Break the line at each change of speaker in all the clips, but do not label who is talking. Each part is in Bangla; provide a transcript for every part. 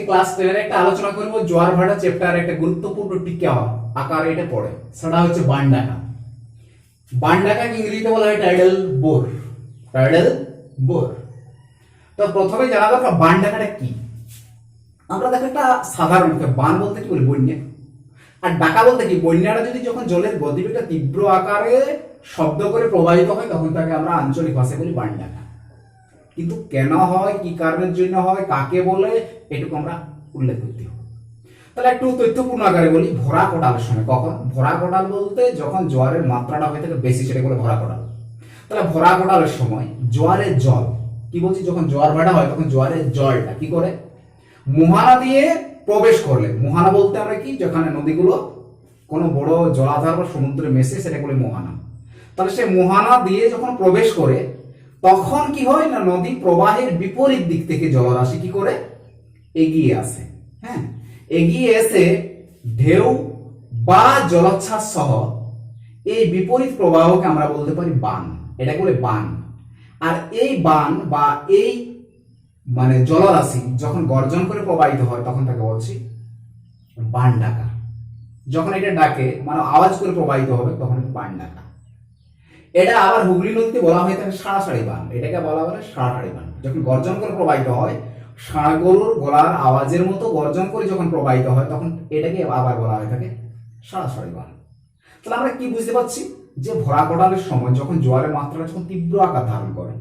ক্লাস 10 এর একটা আলোচনা করব জোয়ার ভাটা চ্যাপ্টার একটা গুরুত্বপূর্ণ টিকা আকারে এটা পড়ে, সেটা হচ্ছে বানডাকা। বানডাকাকে ইংরেজিতে বলা হয় টাইডাল বোর। Tidal bore. তো প্রথমে জানা দরকার বানডাকাটা কি। আমরা দেখো একটা সাধারণ বান বলতে কি বলি বন্যা, আর ডাকা বলতে কি বন্যাটা যদি যখন জলের গতিবেগটা তীব্র আকারে শব্দ করে প্রবাহিত হয় তখন তাকে আমরা আঞ্চলিক ভাষায় বলি বানডাকা। কিন্তু কেন হয়, কি কারণের জন্য হয়, কাকে বলে, এটুকু আমরা উল্লেখ করতে হবে। তাহলে একটু তথ্যপূর্ণ আকারে বলি। ভরা কোটালের সময়, কখন ভরা কোটাল বলতে যখন জোয়ারের মাত্রাটা হয়ে থাকে বেশি, সেটা বলে ভরা কোটাল। তাহলে ভরা কোটালের সময় জোয়ারের জল কি বলছি, যখন জোয়ার ভাটা হয় তখন জোয়ারের জলটা কি করে মোহানা দিয়ে প্রবেশ করলে, মোহানা বলতে আমরা কি, যেখানে নদীগুলো কোনো বড় জলাধার বা সমুদ্রে মেশে সেটা বলে মোহানা। তাহলে সে মোহানা দিয়ে যখন প্রবেশ করে তখন কি হয় না, নদী প্রবাহের বিপরীত দিক থেকে জলরাশি কি করে এগিয়ে আসে। হ্যাঁ, এগিয়ে এসে ঢেউ বা জলোচ্ছ্বাস সহ এই বিপরীত প্রবাহকে আমরা বলতে পারি বান। এটা বলে বান। আর এই বান বা এই মানে জলরাশি যখন গর্জন করে প্রবাহিত হয় তখন তাকে বলছি বান ডাকা। যখন এটা ডাকে মানে আওয়াজ করে প্রবাহিত হবে তখন বান ডাকা। এটা আবার হুগলি নদীতে বলা হয়ে থাকে সাড়াসাড়ি বান। এটাকে বলা বলে সাড়াসাড়ি বান। যখন গর্জন করে প্রবাহিত হয়, ষাঁড় গরুর গলার আওয়াজের মতো গর্জন করে যখন প্রবাহিত হয় তখন এটাকে আবার বলা হয়ে থাকে সাড়াসাড়ি বান। তাহলে আমরা কি বুঝতে পারছি যে ভরা কোটালের সময় যখন জোয়ারের মাত্রা যখন তীব্র আকার ধারণ করে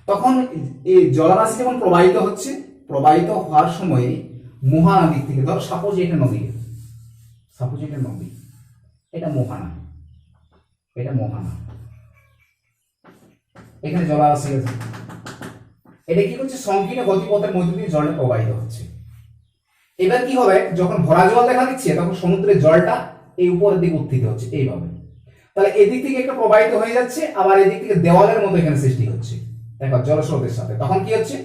তখন এই জলরাশি যখন প্রবাহিত হচ্ছে, প্রবাহিত হওয়ার সময় মোহানা দিক থেকে, ধরো সাপোজ এটা নদী, সাপোজ এটা নদী, এটা মোহানা, এটা মোহানা, এখানে জলরাশি আছে, এটা কি করছে সংকীর্ণ গতিপথের মধ্যে দিয়ে জলটা প্রবাহিত হচ্ছে। এবার কি হবে, যখন ভরা জল দেখা দিচ্ছে তখন সমুদ্রের জলটা এই উপরের দিকে উত্থিত হচ্ছে এইভাবে। তাহলে এদিক থেকে একটা প্রবাহিত হয়ে যাচ্ছে, আবার এদিক থেকে দেওয়ালের মতো এখানে সৃষ্টি হচ্ছে দেখো জলস্রোতের সাথে। তখন কি হচ্ছে,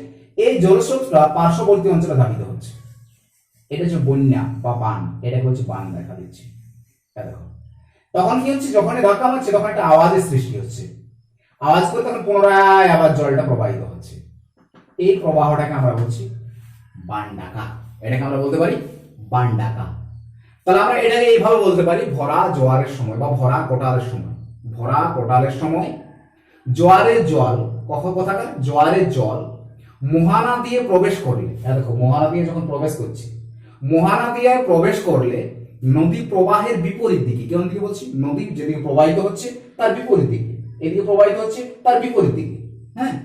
এই জলস্রোতটা পার্শ্ববর্তী অঞ্চলে ধাবিত হচ্ছে। এটা হচ্ছে বন্যা বা বান, এটাকে হচ্ছে বান দেখা দিচ্ছে। দেখো তখন কি হচ্ছে, যখন ধাক্কা মারছে তখন একটা আওয়াজের সৃষ্টি হচ্ছে, আওয়াজ করে তখন পুনরায় আবার জলটা প্রবাহিত হচ্ছে। এই প্রবাহটাকে আমরা বলছি বান ডাকা। এটাকে আমরা বলতে পারি বান ডাকা। তাহলে আমরা এটাকে এইভাবে বলতে পারি, ভরা জোয়ারের সময় বা ভরা কোটালের সময়। ভরা কোটালের সময় জোয়ারের জল, কথাকার জোয়ারের জল মোহানা দিয়ে প্রবেশ করলে, দেখো মোহানা দিয়ে যখন প্রবেশ করছে, মোহানা দিয়ে প্রবেশ করলে নদী প্রবাহের বিপরীত দিকে, কোন দিকে বলছি, নদী যেদিকে প্রবাহিত হচ্ছে তার বিপরীত দিকে, এদিকে প্রবাহিত হচ্ছে তার বিপরীত দিকে। হ্যাঁ,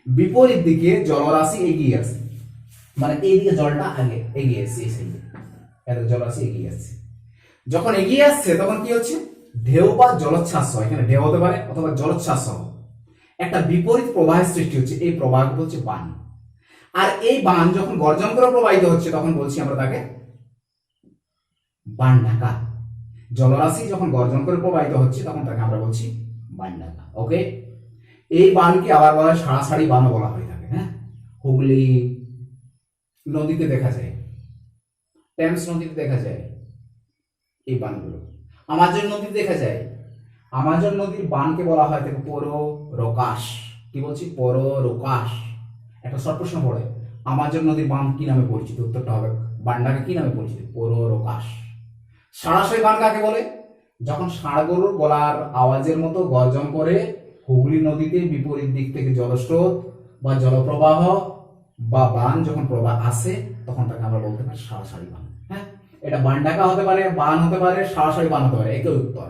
বিপরীত দিকে জলরাশি এগিয়ে আসে, মানে এইদিকে জলটা আগে এগিয়ে আসছে, এই সাইডে এত জলরাশি এগিয়ে আসছে। যখন এগিয়ে আসছে তখন কি হচ্ছে, ঢেউ বা জলোচ্ছ্বাস হয়, এখানে ঢেউ হতে পারে অথবা জলোচ্ছ্বাস হয়, একটা বিপরীত প্রবাহের সৃষ্টি হচ্ছে। এই প্রবাহ হচ্ছে বান। আর এই বান যখন গর্জন করে প্রবাহিত হচ্ছে তখন বলছি আমরা তাকে বান ডাকা। জলরাশি যখন গর্জন করে প্রবাহিত হচ্ছে তখন তাকে আমরা বলছি বান ডাকা। ওকে, এই বানকে আবার বলা হয় সাড়াসাড়ি বানও বলা হয়ে থাকে। হ্যাঁ, হুগলি নদীতে দেখা যায়, টেমস নদীতে দেখা যায় এই বানগুলো, আমাজন নদীতে দেখা যায়। আমাজন নদীর বানকে বলা হয় থাকে পরোরকাশ। কি বলছি, পরোরকাশ। একটা শর্ট প্রশ্ন পড়ে, আমাজন নদীর বান কি নামে পরিচিত? উত্তরটা হবে বানটাকে কি নামে পরিচিত? পরোরকাশ। সাড়াসাড়ি বান কাকে বলে? যখন ষাঁড় গরুর গলার আওয়াজের মতো গর্জন করে হুগলি নদীতে বিপরীত দিক থেকে জলস্রোত বা জলপ্রবাহ বা বান যখন প্রবাহ আসে তখন তাকে আমরা বলতে পারি সাড়াসাড়ি বান। হ্যাঁ, এটা বান ডাকা হতে পারে, বান হতে পারে, সাড়াসাড়ি বান হতে পারে, একই উত্তর।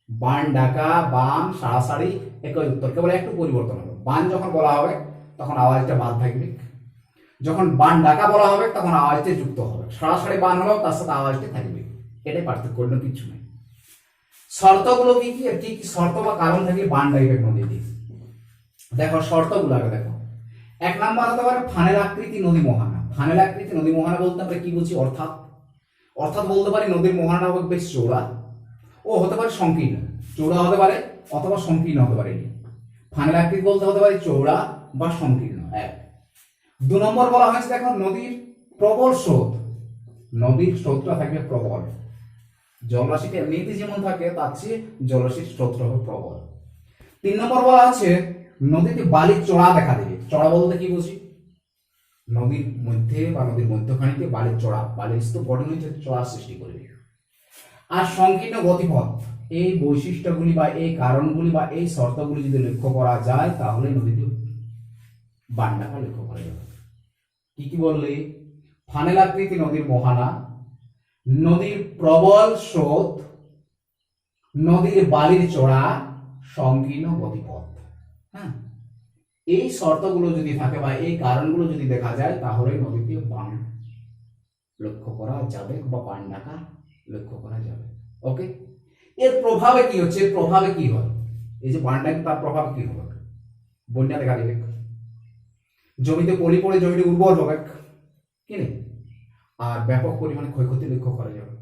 বান ডাকা, বান, সাড়াসাড়ি একই উত্তর, কেবল একটু পরিবর্তন হবে। বান যখন বলা হবে তখন আওয়াজটা বাদ থাকবে, যখন বান ডাকা বলা হবে তখন আওয়াজটা যুক্ত হবে। সাড়াসাড়ি বান হলেও তার সাথে আওয়াজটা থাকবে, এটাই পার্থক্য, অন্য কিছু নেই। শর্তগুলো কি কি, কি কি শর্ত বা কারণ থাকে বান টাইপের নদীতে? দেখো শর্তগুলো আগে দেখো। এক নাম্বার হতে পারে ফানেল আকৃতি নদী মোহানা। ফানেল আকৃতি নদী মোহানা বলতে আমরা কি বুঝি, অর্থাৎ বলতে পারি নদীর মোহানাটা হবে বেশ চৌড়া ও হতে পারে সংকীর্ণ। চৌড়া হতে পারে অথবা সংকীর্ণ হতে পারে। ফানেল আকৃতি বলতে হতে পারে চৌড়া বা সংকীর্ণ। এক। দু নম্বর বলা হয়েছে দেখো নদীর প্রবল স্রোত, নদীর স্রোতটা থাকবে প্রবল। জলরাশিটা এমনিতে যেমন থাকে তার চেয়ে জলরাশির স্রোতটা হবে প্রবল। তিন নম্বর বলা আছে নদীতে বালির চড়া দেখা দেবে। চড়া বলতে কি বুঝি, নদীর মধ্যে বা নদীর মধ্যখানিতে বালির চড়া, বালির স্তূপ গঠন হয়েছে চড়ার সৃষ্টি করবে। আর সংকীর্ণ গতিপথ, এই বৈশিষ্ট্যগুলি বা এই কারণগুলি বা এই শর্তগুলি যদি লক্ষ্য করা যায় তাহলে নদীতে বান্ডাকা লক্ষ্য করা যাবে। কি কি বললে? ফানেলাকৃতি নদীর মোহানা, নদীর প্রবল স্রোত, নদীর বালির চড়া, সংকীর্ণ গতিপথ। হ্যাঁ, এই শর্তগুলো যদি থাকে বা এই কারণগুলো যদি দেখা যায় তাহলে নদীতে বান লক্ষ্য করা যাবে বা বান্ডাকা লক্ষ্য করা যাবে। ওকে, এর প্রভাবে কি হচ্ছে? এর প্রভাবে কি হয়? এই যে বান্ডাকা, তার প্রভাব কি হবে? বন্যা দেখা দিবে, জমিতে পলি পড়ে জমিটি উর্বর হবে কি নেই, আর ব্যাপক পরিমাণে ক্ষয়ক্ষতি লক্ষ্য করা যাবে,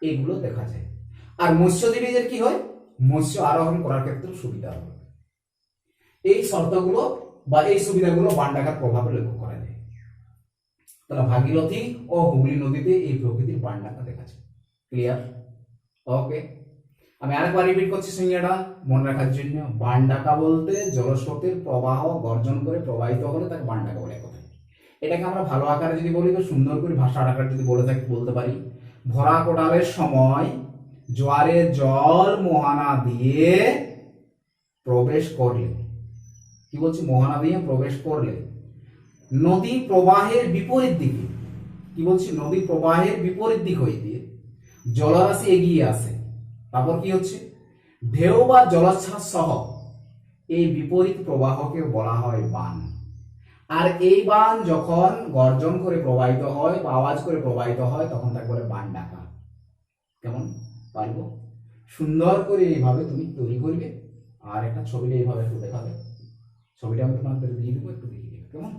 এইগুলো দেখা যায়। আর মৎস্যজীবীদের কি হয়? মৎস্য আরোহণ করার ক্ষেত্রে সুবিধা হবে। এই শর্তগুলো বা এই সুবিধাগুলো বান্ডাকার প্রভাবে লক্ষ্য করা যায়। তাহলে ভাগীরথী ও হুগলি নদীতে এই প্রকৃতির বান্ডাকা দেখা যায়। ক্লিয়ার? ওকে, আমি আরেকবার রিপিট করছি সংজ্ঞাটা মনে রাখার জন্য। বান্ডাকা বলতে জলস্রোতের প্রবাহ গর্জন করে প্রবাহিত হলে তাকে বান্ডাকা বলে কথা। এটাকে আমরা ভালো আকারে যদি বলি তো সুন্দর করে ভাষার আকারে যদি বলতে পারি, ভরা কোটালের সময় জোয়ারের জল মোহানা দিয়ে প্রবেশ করলে, কি বলছি, মোহানা দিয়ে প্রবেশ করলে নদী প্রবাহের বিপরীত দিকে, কি বলছি, নদী প্রবাহের বিপরীত দিক হইতে জলরাশি এগিয়ে আসে। তারপর কি হচ্ছে? ঢেউ বা জলোচ্ছ্বাস সহ এই বিপরীত প্রবাহকে বলা হয় বান। আর এই বান যখন গর্জন করে প্রবাহিত হয় বা আওয়াজ করে প্রবাহিত হয় তখন তাকে বলে বান্ডাকা। কেমন পারবো? সুন্দর করে এইভাবে তুমি তৈরি করবে, আর একটা ছবিটা এইভাবে একটু দেখাবে, ছবিটা আমি তোমাদের দিয়ে দেবো, একটু দেখিয়ে দেবে। কেমন?